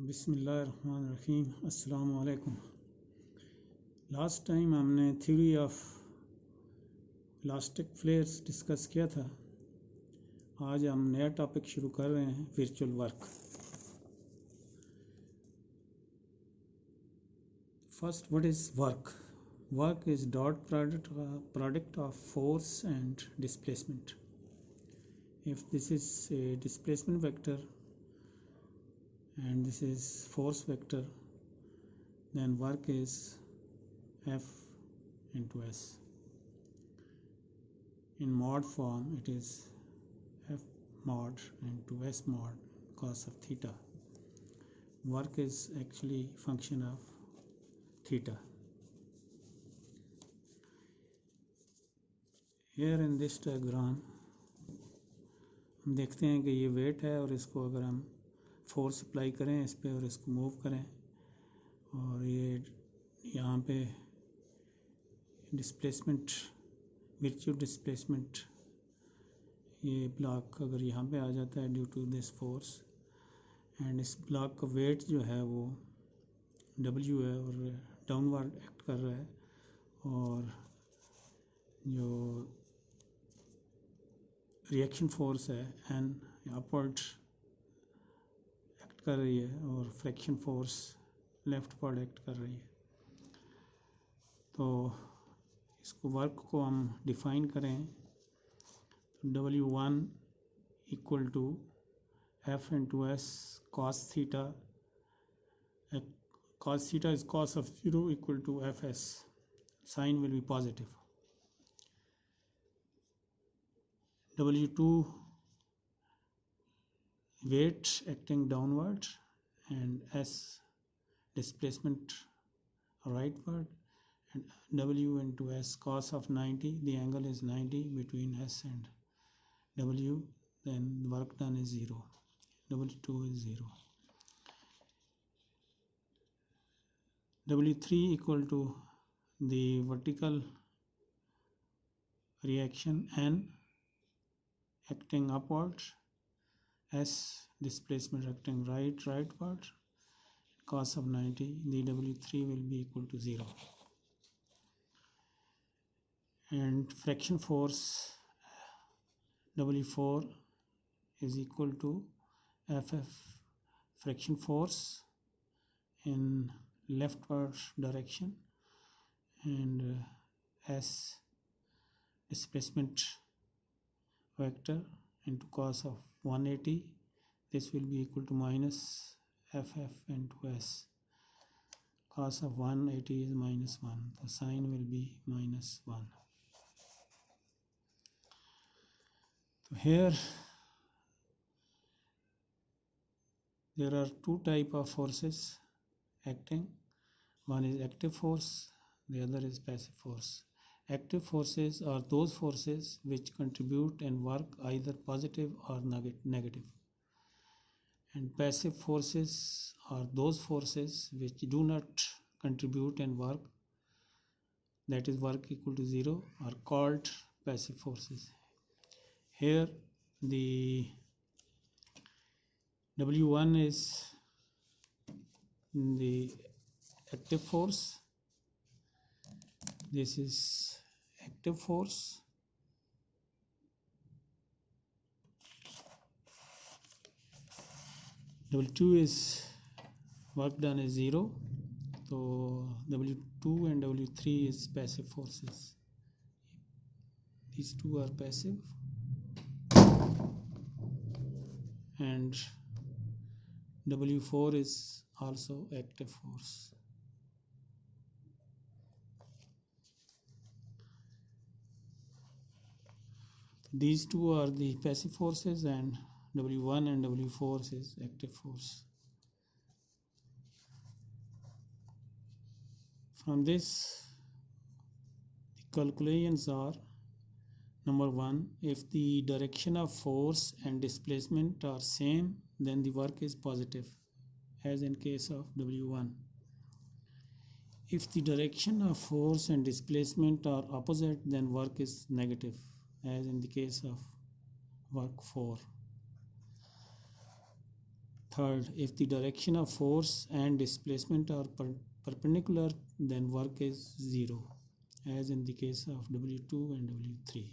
बिस्मिल्लाहिर्रहमानिर्रहीम। अस्सलाम वालेकुम। लास्ट टाइम हमने थ्योरी ऑफ इलास्टिक फ्लेयर्स डिस्कस किया था। आज हम नया टॉपिक शुरू कर रहे हैं, virtual work. First, what is work? Work is dot product of force and displacement. If this is a displacement vector and this is force vector, then work is F into S. In mod form, it is F mod into S mod cos of theta. Work is actually function of theta. Here in this diagram हम देखते हैं कि ये wait है और इसको अगर हम फोर्स अप्लाई करें इस पे और इसको मूव करें और ये यहाँ पे डिस्प्लेसमेंट, वर्चुअल डिस्प्लेसमेंट, ये ब्लॉक अगर यहाँ पे आ जाता है due to this force, and इस ब्लॉक का वेट जो है वो W है और डाउनवर्ड एक्ट कर रहा है, और जो रिएक्शन फोर्स है N अपवर्ड एक्ट कर रही है और friction force left word act कर रही है। तो इसको वर्क को हम डिफाइन करें तो W1 equal to F into S cos theta. Cos theta is cos of 0 equal to Fs. Sign will be positive. W2 weight acting downward and S displacement rightward, and W into S cos of 90. The angle is 90 between S and W. Then work done is 0. W2 is 0. W3 equal to the vertical reaction N acting upward, S displacement acting rightward, cos of 90. The W3 will be equal to 0. And friction force W4 is equal to FF friction force in leftward direction, and S displacement vector into cos of 180. This will be equal to minus FF into S. Cos of 180 is minus 1. The sign will be minus 1. So here there are two types of forces acting. One is active force, the other is passive force. Active forces are those forces which contribute and work either positive or negative. And passive forces are those forces which do not contribute and work, that is work equal to 0, are called passive forces. Here the W1 is the active force. This is active force. W2 is work done is 0. So W2 and W3 is passive forces. These two are passive, and W4 is also active force. These two are the passive forces, and W1 and W4 is active force. From this, the calculations are: number 1, if the direction of force and displacement are same, then the work is positive, as in case of W1. If the direction of force and displacement are opposite, then work is negative, as in the case of work 4. Third, if the direction of force and displacement are perpendicular, then work is zero, as in the case of W2 and W3.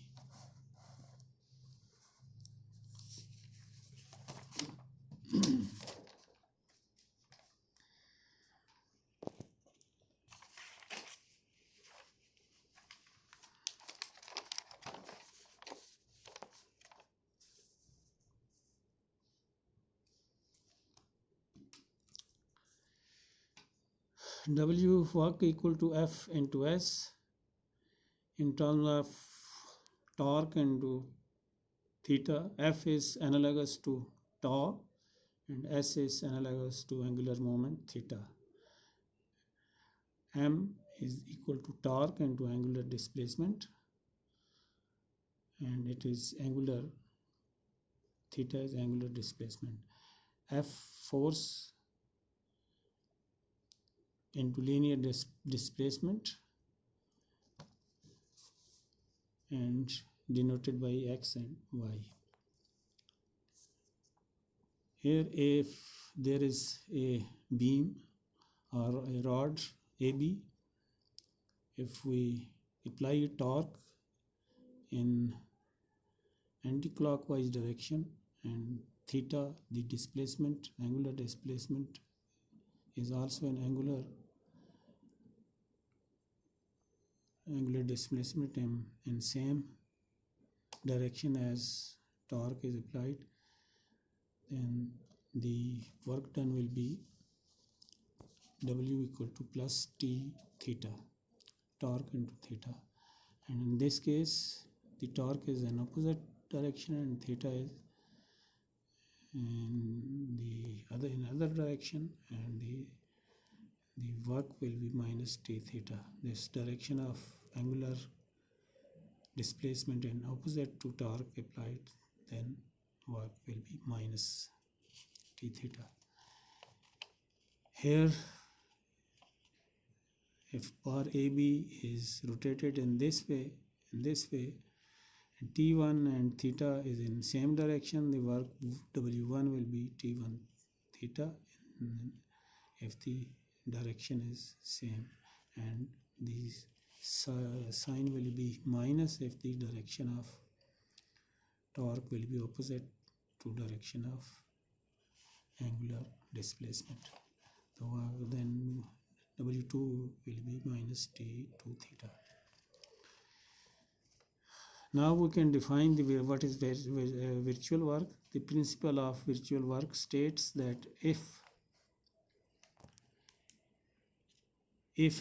W work equal to F into S in terms of torque into theta. F is analogous to tau and S is analogous to angular moment theta. M is equal to torque into angular displacement, and it is angular, theta is angular displacement. F force into linear displacement and denoted by X and Y. Here, if there is a beam or a rod AB, if we apply a torque in anti-clockwise direction and theta, the displacement, angular displacement, is also an angular displacement in same direction as torque is applied, then the work done will be W equal to plus T theta, torque into theta. And in this case, the torque is in opposite direction and theta is in other direction, and the work will be minus T theta. This direction of angular displacement in opposite to torque applied, then work will be minus T theta. Here, if bar AB is rotated in this way, and T1 and theta is in same direction, the work W1 will be T1 theta if the direction is same, and the sign will be minus if the direction of torque will be opposite to direction of angular displacement. So then W2 will be minus T2 theta. Now we can define what is virtual work. The principle of virtual work states that if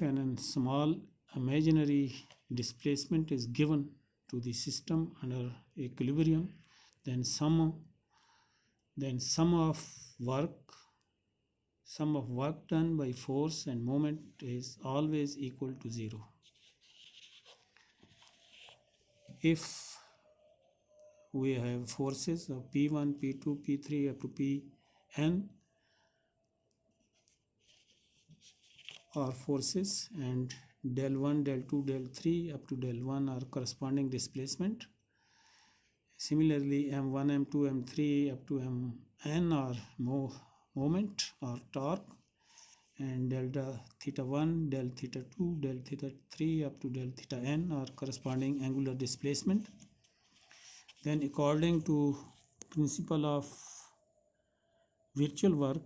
an small imaginary displacement is given to the system under equilibrium, then sum of work done by force and moment is always equal to zero. If we have forces of P1, P2, P3 up to Pn are forces, and del 1, del 2, del 3 up to del 1 are corresponding displacement. Similarly, M1, M2, M3 up to Mn are moment or torque, and delta theta 1, del theta 2, del theta 3 up to del theta n are corresponding angular displacement. Then according to principle of virtual work,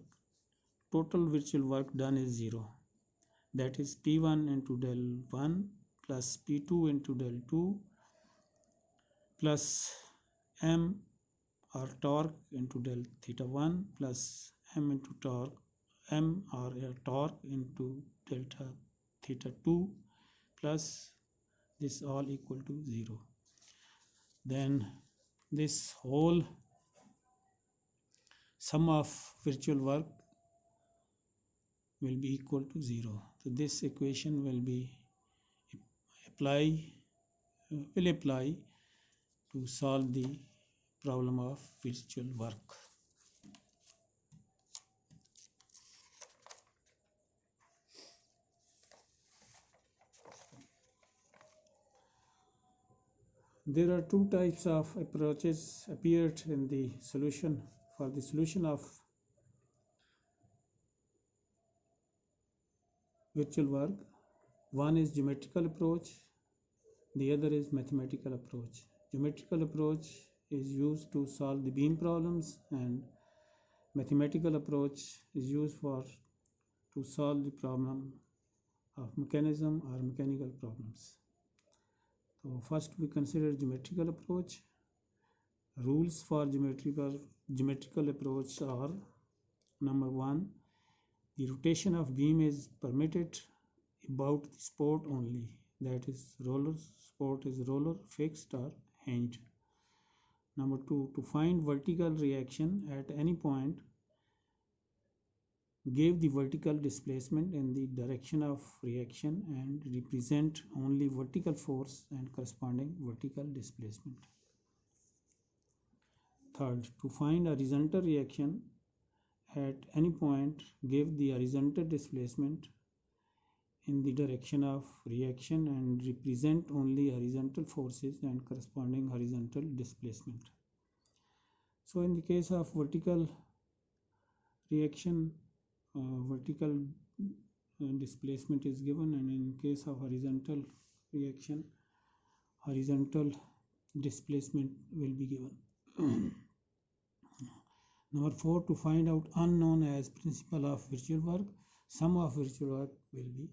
total virtual work done is zero. That is P1 into del 1 plus P2 into del 2 plus M or torque into del theta 1 plus M into torque, M or torque into delta theta 2 plus this all equal to 0. Then this whole sum of virtual work will be equal to 0. So this equation will apply to solve the problem of virtual work. There are two types of approaches appeared in the solution. For the solution of virtual work. One is geometrical approach, the other is mathematical approach. Geometrical approach is used to solve the beam problems, and mathematical approach is used to solve the problem of mechanism or mechanical problems. So first we consider geometrical approach. Rules for geometrical approach are: number one, the rotation of beam is permitted about the support only, that is roller. Support is roller, fixed or hinged. Number two, to find vertical reaction at any point, give the vertical displacement in the direction of reaction and represent only vertical force and corresponding vertical displacement. Third, to find a horizontal reaction at any point, give the horizontal displacement in the direction of reaction and represent only horizontal forces and corresponding horizontal displacement. So in the case of vertical reaction, vertical displacement is given, and in case of horizontal reaction, horizontal displacement will be given. Number four, to find out unknown as principle of virtual work, sum of virtual work will be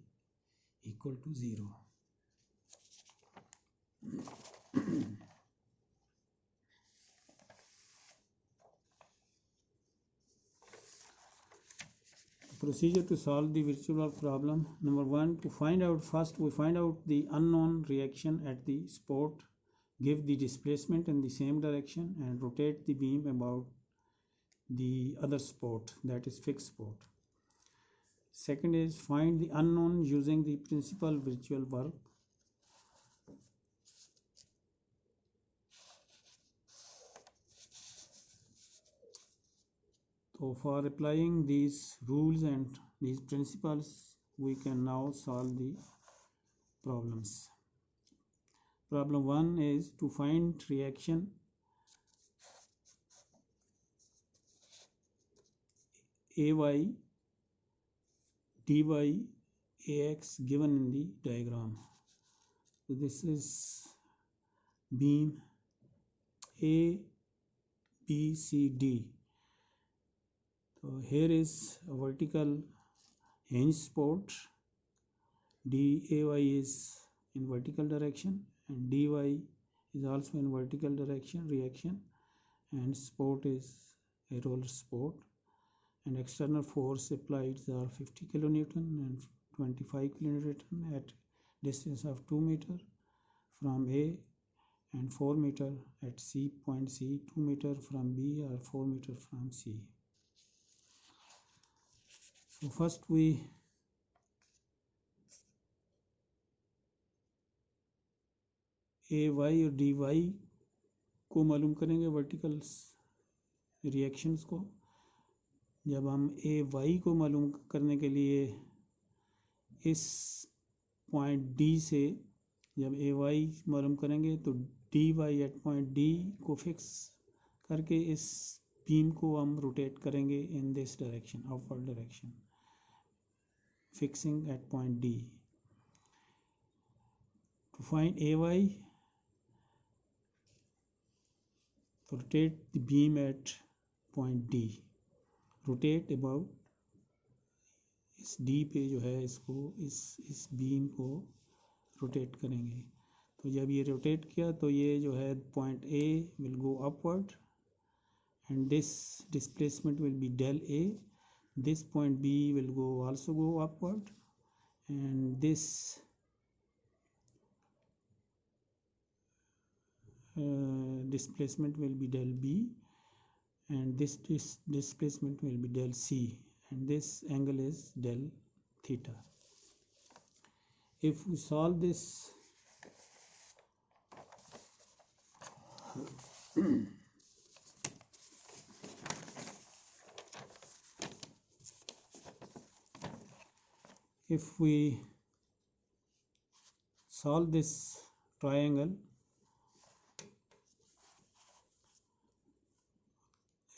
equal to 0. Procedure to solve the virtual work problem. Number one, to find out, first we find out the unknown reaction at the support, give the displacement in the same direction and rotate the beam about the other support, that is fixed support. Second is find the unknown using the principal virtual work. So for applying these rules and these principles, we can now solve the problems. Problem 1 is to find reaction AY dy AX given in the diagram. So this is beam A, B, C, D. So here is a vertical hinge support. DAY is in vertical direction and DY is also in vertical direction reaction, and support is a roller support, and external force applied are 50 kilonewton and 25 kilonewton at distance of 2 meter from A and 4 meter at C point C, 2 meter from B or 4 meter from C. So first we AY और DY को मालूम करेंगे vertical reactions को. जब हम AY को मालूम करने के लिए इस पॉइंट D से जब AY मालूम करेंगे तो DY एट पॉइंट D को फिक्स करके इस बीम को हम रोटेट करेंगे इन this direction, upward direction, fixing at point D. To find AY, rotate the beam at point D. Rotate about इस D पे जो है इसको इस बीम को रोटेट करेंगे. तो जब ये रोटेट किया तो ये जो है point A will go upward and this displacement will be del A. This point B will also go upward, and this displacement will be del B, and this displacement will be del C, and this angle is del theta. If we solve this if we solve this triangle,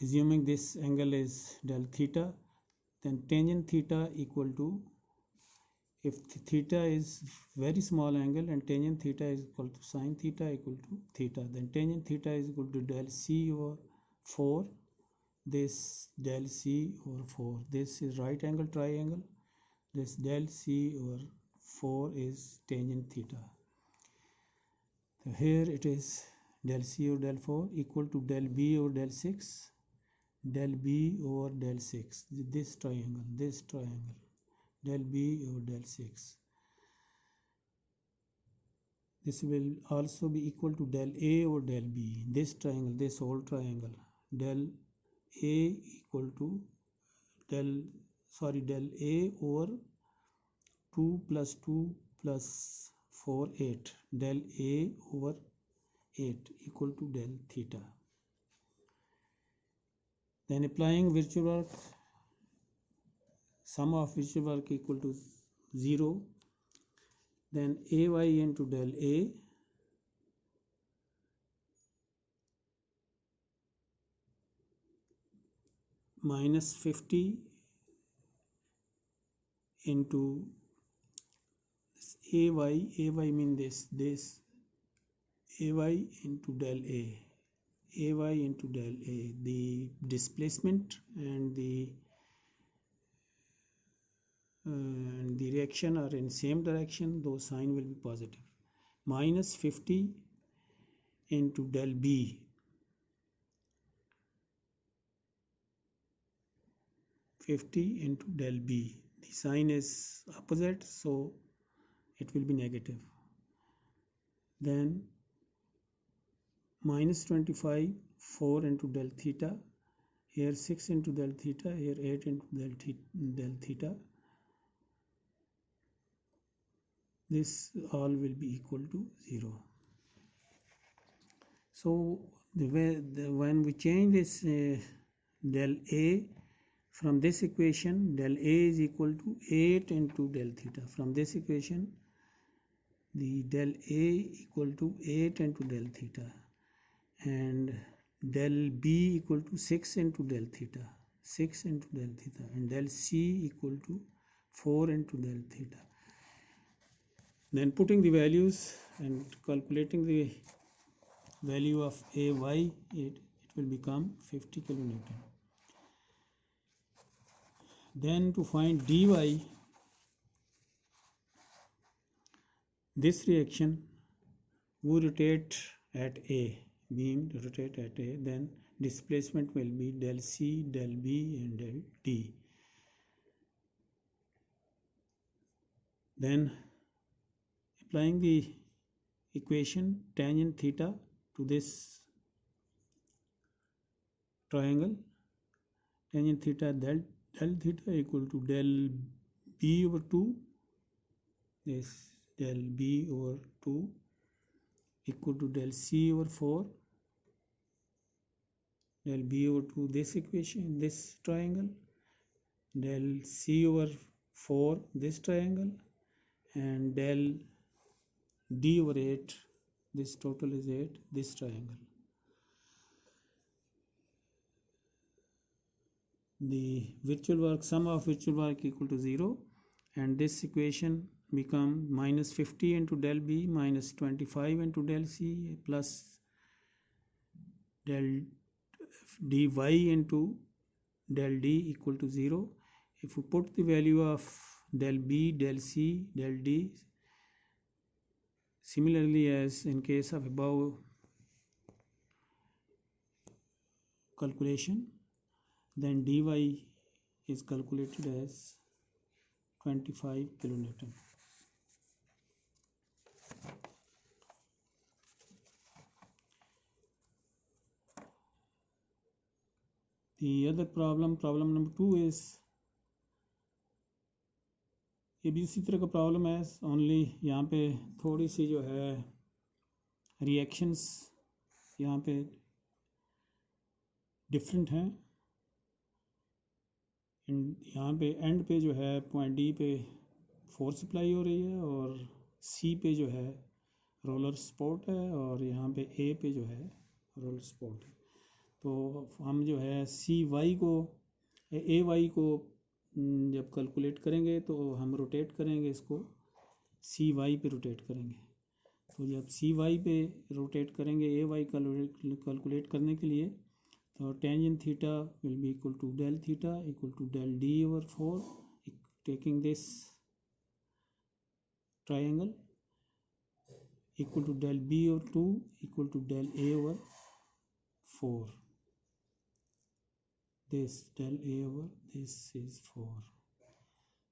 assuming this angle is del theta, then tangent theta equal to if theta is very small angle and tangent theta is equal to sine theta equal to theta, then tangent theta is equal to del c over 4, this del c over 4. This is right angle triangle, this del c over 4 is tangent theta. So here it is del c over del 4 equal to del b over del 6, del b over del 6, this triangle, del b over del 6. This will also be equal to del a over del b, this triangle, this whole triangle, del a equal to del a over 2 plus 2 plus 4, 8, del a over 8 equal to del theta. Then applying virtual work, sum of virtual work equal to 0, then ay into del a minus 50 into ay mean this ay into del a, the displacement and the reaction are in same direction, though sign will be positive, minus 50 into del b, 50 into del b, the sign is opposite, so it will be negative. Then minus 25, 4 into del theta, here 6 into del theta, here 8 into del theta. This all will be equal to 0. So when we change this del a from this equation, del a is equal to 8 into del theta. From this equation, the del a equal to 8 into del theta, and del b equal to 6 into del theta, and del c equal to 4 into del theta. Then putting the values and calculating the value of ay, it will become 50 kilonewton. Then to find dy, this reaction we rotate at a, beam rotate at a, then displacement will be del c, del b and del d. Then applying the equation tangent theta to this triangle, tangent theta del theta equal to del b over 2, this del b over 2 equal to del c over 4, del b over 2 this equation, this triangle, del c over 4 this triangle, and del d over 8, this total is 8, this triangle. The virtual work, sum of virtual work equal to 0, and this equation become minus 50 into del b minus 25 into del c plus del dy into del d equal to 0. If we put the value of del b, del c, del d similarly as in case of above calculation, then dy is calculated as 25 kilonewton. The other problem number 2 is ये भी उसी तरह का problem है, only यहाँ पे थोड़ी सी जो है रिएक्शंस यहाँ पे डिफरेंट हैं. यहाँ पे एंड पे जो है पॉइंट डी पे फोर्स अप्लाई हो रही है और सी पे जो है रोलर सपोर्ट है और यहाँ पे ए पे जो है रोलर सपोर्ट है. तो हम जो है सी वाई को ए वाई को जब कैलकुलेट करेंगे तो हम रोटेट करेंगे, इसको सी वाई पे रोटेट करेंगे। तो जब सी वाई पे रोटेट करेंगे ए वाई कैलकुलेट करने के लिए, तो tangent theta will be equal to del theta equal to del D over 4, taking this triangle, equal to del b over 2 equal to del a over 4. This del a over this is 4.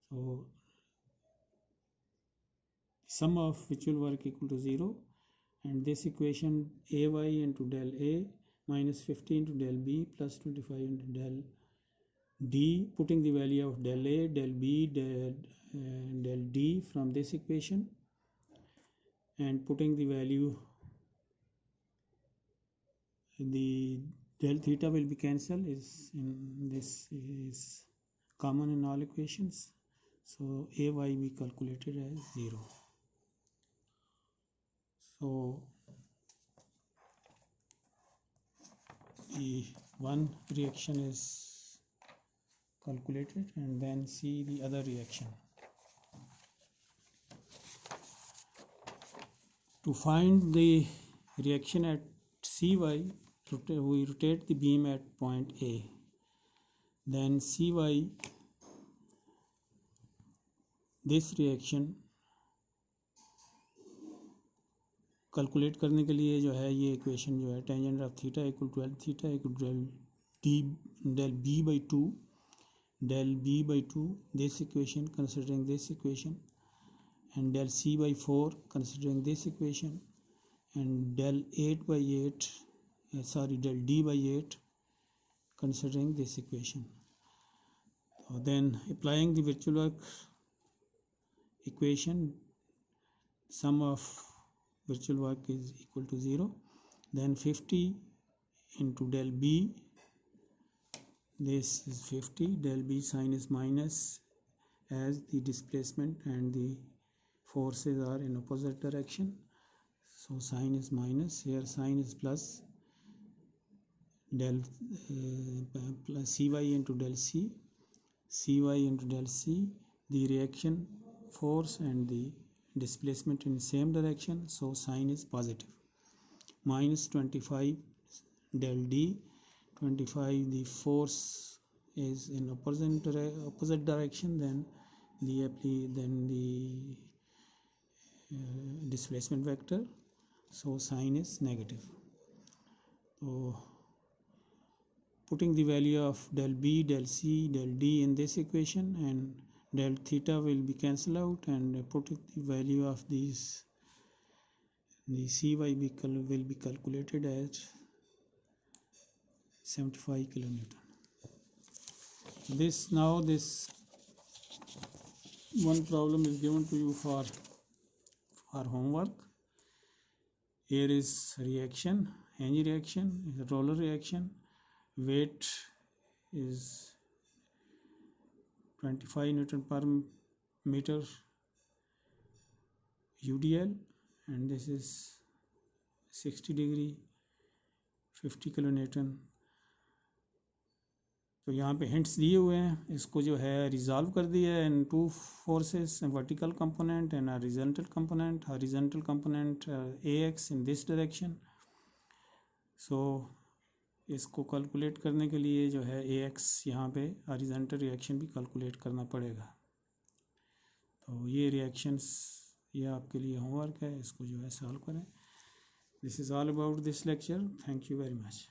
So sum of virtual work equal to 0, and this equation ay into del a minus 50 into del b plus 25 into del d, putting the value of del a, del b, del d from this equation, and putting the value, the del theta will be cancelled, is in this is common in all equations, so ay we calculated as 0. So the one reaction is calculated, and then see the other reaction. To find the reaction at Cy, we rotate the beam at point A. Then Cy, this reaction calculate करने के लिए जो है ये equation जो है tangent of theta equal to del theta equal to del B by two, del b by 2, this equation considering this equation, and del c by 4 considering this equation, and del 8 by 8 del d by 8 considering this equation. Then applying the virtual work equation, sum of virtual work is equal to 0. Then 50 into del b, this is 50, del b sign is minus as the displacement and the forces are in opposite direction, so sign is minus, here sign is plus, del plus cy into del c, cy into del c, the reaction force and the displacement in same direction, so sign is positive, minus 25 del d, 25 the force is in opposite direction, then the displacement vector, so sign is negative. So putting the value of del b, del c, del d in this equation, and del theta will be cancelled out, and putting the value of these, the cy will be calculated as 75 kilonewton. This one problem is given to you for homework. Here is reaction, Henry reaction, is a roller reaction. Weight is 25 Newton per meter UDL, and this is 60 degree 50 kilonewton. तो यहाँ पे hints दिए हुए हैं, इसको जो है resolve कर दिया है in two forces, vertical component and horizontal component. Horizontal component ax in this direction. So इसको कैलकुलेट करने के लिए जो है ax यहाँ पे हॉरिजॉन्टल रिएक्शन भी कैलकुलेट करना पड़ेगा. तो ये रिएक्शंस ये आपके लिए होमवर्क है, इसको जो है सॉल्व करें. This is all about this lecture. Thank you very much.